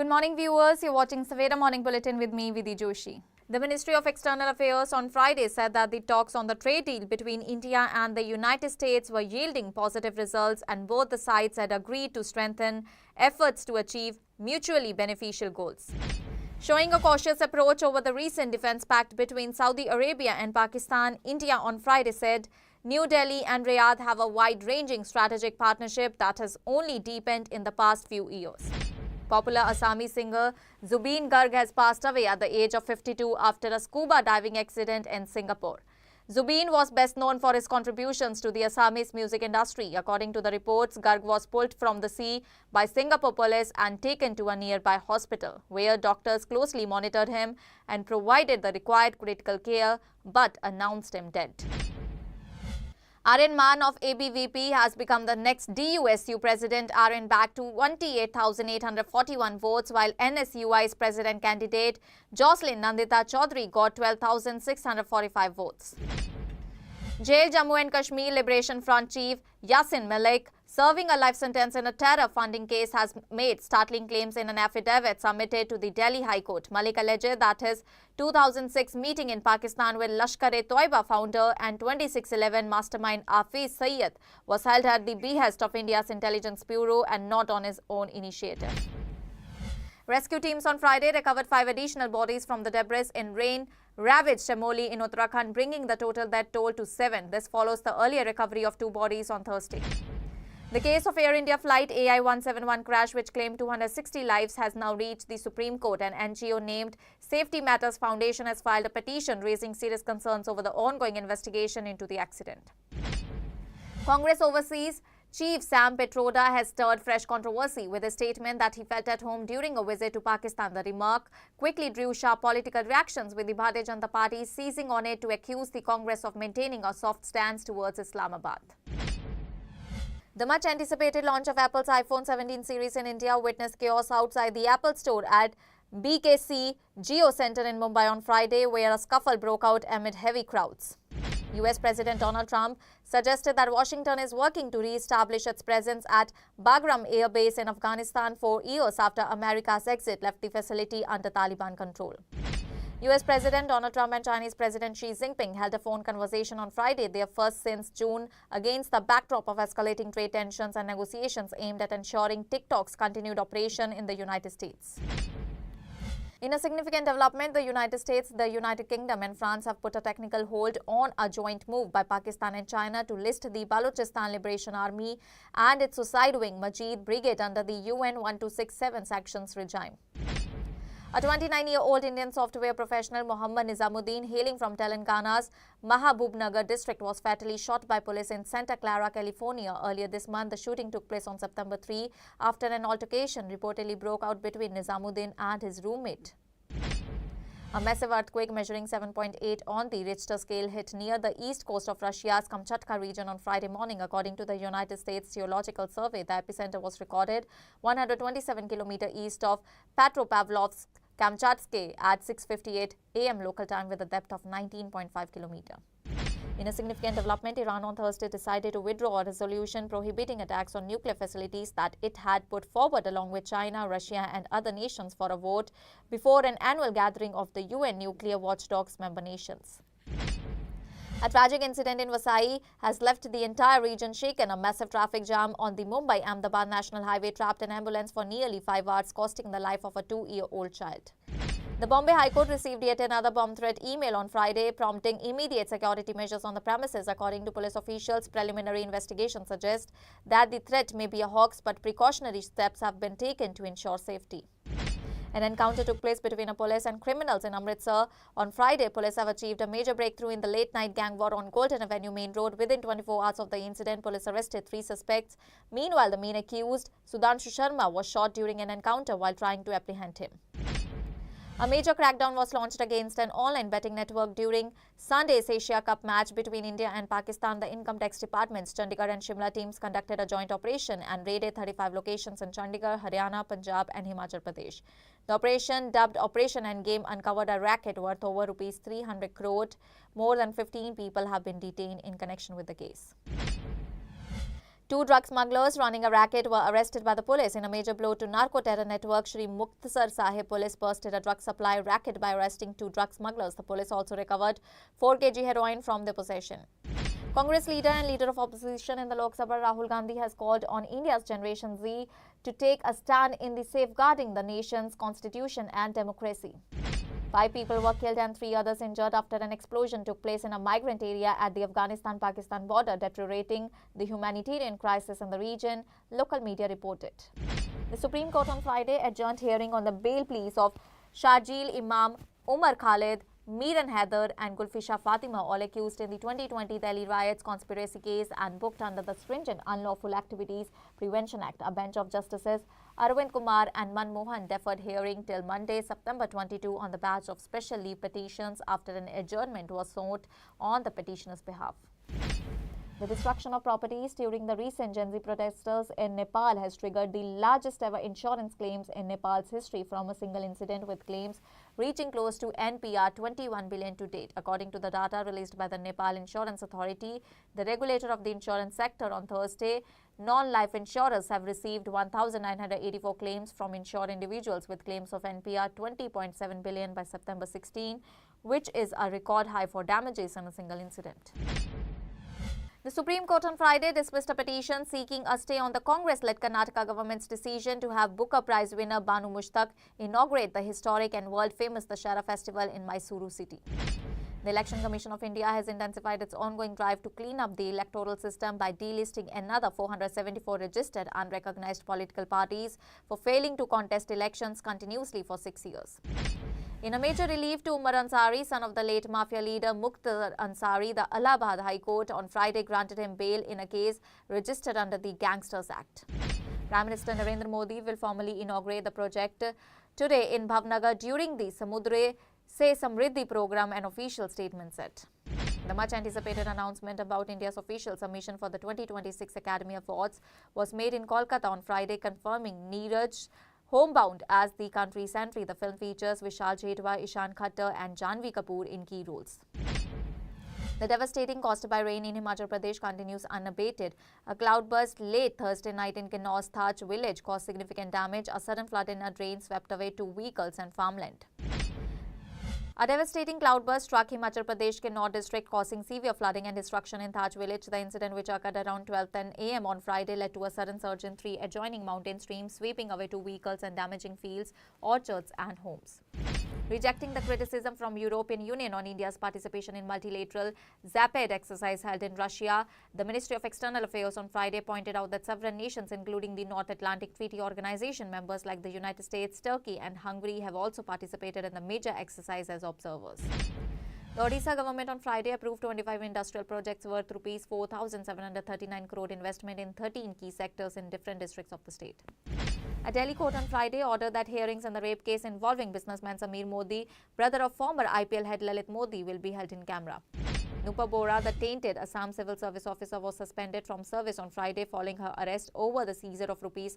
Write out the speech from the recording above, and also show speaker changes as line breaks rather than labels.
Good morning, viewers. You're watching Savera Morning Bulletin with me, Vidhi Joshi. The Ministry of External Affairs on Friday said that the talks on the trade deal between India and the United States were yielding positive results and both the sides had agreed to strengthen efforts to achieve mutually beneficial goals. Showing a cautious approach over the recent defense pact between Saudi Arabia and Pakistan, India on Friday said New Delhi and Riyadh have a wide-ranging strategic partnership that has only deepened in the past few years. Popular Assami singer Zubeen Garg has passed away at the age of 52 after a scuba diving accident in Singapore. Zubeen was best known for his contributions to the Assamese music industry. According to the reports, Garg was pulled from the sea by Singapore police and taken to a nearby hospital, where doctors closely monitored him and provided the required critical care, but announced him dead. Aryan Man of ABVP has become the next DUSU president. Aryan backed 28,841 votes, while NSUI's president candidate Jocelyn Nandita Chaudhary got 12,645 votes. Jail Jammu and Kashmir Liberation Front chief Yasin Malik, serving a life sentence in a terror funding case, has made startling claims in an affidavit submitted to the Delhi High Court. Malik alleged that his 2006 meeting in Pakistan with Lashkar-e-Toiba founder and 2611 mastermind Hafiz Sayyid was held at the behest of India's Intelligence Bureau and not on his own initiative. Rescue teams on Friday recovered 5 additional bodies from the debris in rain-ravaged Chamoli in Uttarakhand, bringing the total death toll to 7. This follows the earlier recovery of 2 bodies on Thursday. The case of Air India flight AI-171 crash, which claimed 260 lives, has now reached the Supreme Court. An NGO named Safety Matters Foundation has filed a petition raising serious concerns over the ongoing investigation into the accident. Congress Overseas Chief Sam Petroda has stirred fresh controversy with a statement that he felt at home during a visit to Pakistan. The remark quickly drew sharp political reactions, with the Bharatiya Janata Party seizing on it to accuse the Congress of maintaining a soft stance towards Islamabad. The much-anticipated launch of Apple's iPhone 17 series in India witnessed chaos outside the Apple store at BKC Geo Center in Mumbai on Friday, where a scuffle broke out amid heavy crowds. US President Donald Trump suggested that Washington is working to re-establish its presence at Bagram Air Base in Afghanistan 4 years after America's exit left the facility under Taliban control. US President Donald Trump and Chinese President Xi Jinping held a phone conversation on Friday, their first since June, against the backdrop of escalating trade tensions and negotiations aimed at ensuring TikTok's continued operation in the United States. In a significant development, the United States, the United Kingdom and France have put a technical hold on a joint move by Pakistan and China to list the Balochistan Liberation Army and its suicide wing Majid Brigade under the UN 1267 sanctions regime. A 29-year-old Indian software professional, Mohammad Nizamuddin, hailing from Telangana's Mahabubnagar district, was fatally shot by police in Santa Clara, California. Earlier this month, the shooting took place on September 3 after an altercation reportedly broke out between Nizamuddin and his roommate. A massive earthquake measuring 7.8 on the Richter scale hit near the east coast of Russia's Kamchatka region on Friday morning. According to the United States Geological Survey, the epicenter was recorded 127 km east of Petropavlovsk, Kamchatka at 6:58 a.m. local time with a depth of 19.5 km. In a significant development, Iran on Thursday decided to withdraw a resolution prohibiting attacks on nuclear facilities that it had put forward along with China, Russia and other nations for a vote before an annual gathering of the UN Nuclear Watchdogs member nations. A tragic incident in Vasai has left the entire region shaken. A massive traffic jam on the Mumbai-Ahmedabad National Highway trapped an ambulance for nearly 5 hours, costing the life of a 2-year-old child. The Bombay High Court received yet another bomb threat email on Friday, prompting immediate security measures on the premises. According to police officials, preliminary investigations suggest that the threat may be a hoax, but precautionary steps have been taken to ensure safety. An encounter took place between a police and criminals in Amritsar. On Friday, police have achieved a major breakthrough in the late-night gang war on Golden Avenue Main Road. Within 24 hours of the incident, police arrested 3 suspects. Meanwhile, the main accused, Sudhanshu Sharma, was shot during an encounter while trying to apprehend him. A major crackdown was launched against an online betting network during Sunday's Asia Cup match between India and Pakistan. The Income Tax Department's Chandigarh and Shimla teams conducted a joint operation and raided 35 locations in Chandigarh, Haryana, Punjab and Himachal Pradesh. The operation, dubbed Operation Endgame, uncovered a racket worth over Rs 300 crore. More than 15 people have been detained in connection with the case. Two drug smugglers running a racket were arrested by the police in a major blow to narco-terror network. Shri Muktasar Sahib police busted a drug supply racket by arresting two drug smugglers. The police also recovered 4 kg heroin from their possession. Congress leader and leader of opposition in the Lok Sabha, Rahul Gandhi, has called on India's Generation Z to take a stand in the safeguarding the nation's constitution and democracy. 5 people were killed and 3 others injured after an explosion took place in a migrant area at the Afghanistan-Pakistan border, deteriorating the humanitarian crisis in the region, local media reported. The Supreme Court on Friday adjourned hearing on the bail pleas of Sharjeel Imam, Umar Khalid, Miran Haider and Gulfisha Fatima, all accused in the 2020 Delhi riots conspiracy case and booked under the stringent Unlawful Activities Prevention Act. A bench of Justices Arvind Kumar and Manmohan deferred hearing till Monday, September 22 on the batch of special leave petitions after an adjournment was sought on the petitioner's behalf. The destruction of properties during the recent Gen Z protesters in Nepal has triggered the largest ever insurance claims in Nepal's history from a single incident, with claims reaching close to NPR 21 billion to date. According to the data released by the Nepal Insurance Authority, the regulator of the insurance sector, on Thursday, non-life insurers have received 1,984 claims from insured individuals with claims of NPR 20.7 billion by September 16, which is a record high for damages in a single incident. The Supreme Court on Friday dismissed a petition seeking a stay on the Congress-led Karnataka government's decision to have Booker Prize winner Banu Mushtaq inaugurate the historic and world-famous Dussehra festival in Mysuru city. The Election Commission of India has intensified its ongoing drive to clean up the electoral system by delisting another 474 registered unrecognized political parties for failing to contest elections continuously for 6 years. In a major relief to Umar Ansari, son of the late mafia leader Muqtada Ansari, the Allahabad High Court on Friday granted him bail in a case registered under the Gangsters Act. Prime Minister Narendra Modi will formally inaugurate the project today in Bhavnagar during the Samudre Se Samriddhi program, an official statement said. The much-anticipated announcement about India's official submission for the 2026 Academy Awards was made in Kolkata on Friday, confirming Neeraj homebound as the country's entry. The film features Vishal Jethwa, Ishan Khattar and Janhvi Kapoor in key roles. The devastating caused by rain in Himachal Pradesh continues unabated. A cloudburst late Thursday night in Kinnaur's Thach village caused significant damage. A sudden flood in a drain swept away 2 vehicles and farmland. A devastating cloudburst struck Himachal Pradesh Kinnaur district, causing severe flooding and destruction in Thach village. The incident, which occurred around 12:10 a.m. on Friday, led to a sudden surge in 3 adjoining mountain streams, sweeping away 2 vehicles and damaging fields, orchards and homes. Rejecting the criticism from European Union on India's participation in multilateral Zapad exercise held in Russia, the Ministry of External Affairs on Friday pointed out that several nations, including the North Atlantic Treaty Organization members like the United States, Turkey and Hungary, have also participated in the major exercise as observers. The Odisha government on Friday approved 25 industrial projects worth Rs 4,739 crore investment in 13 key sectors in different districts of the state. A Delhi court on Friday ordered that hearings in the rape case involving businessman Sameer Modi, brother of former IPL head Lalit Modi, will be held in camera. Nupa Bora, the tainted Assam civil service officer, was suspended from service on Friday following her arrest over the seizure of Rs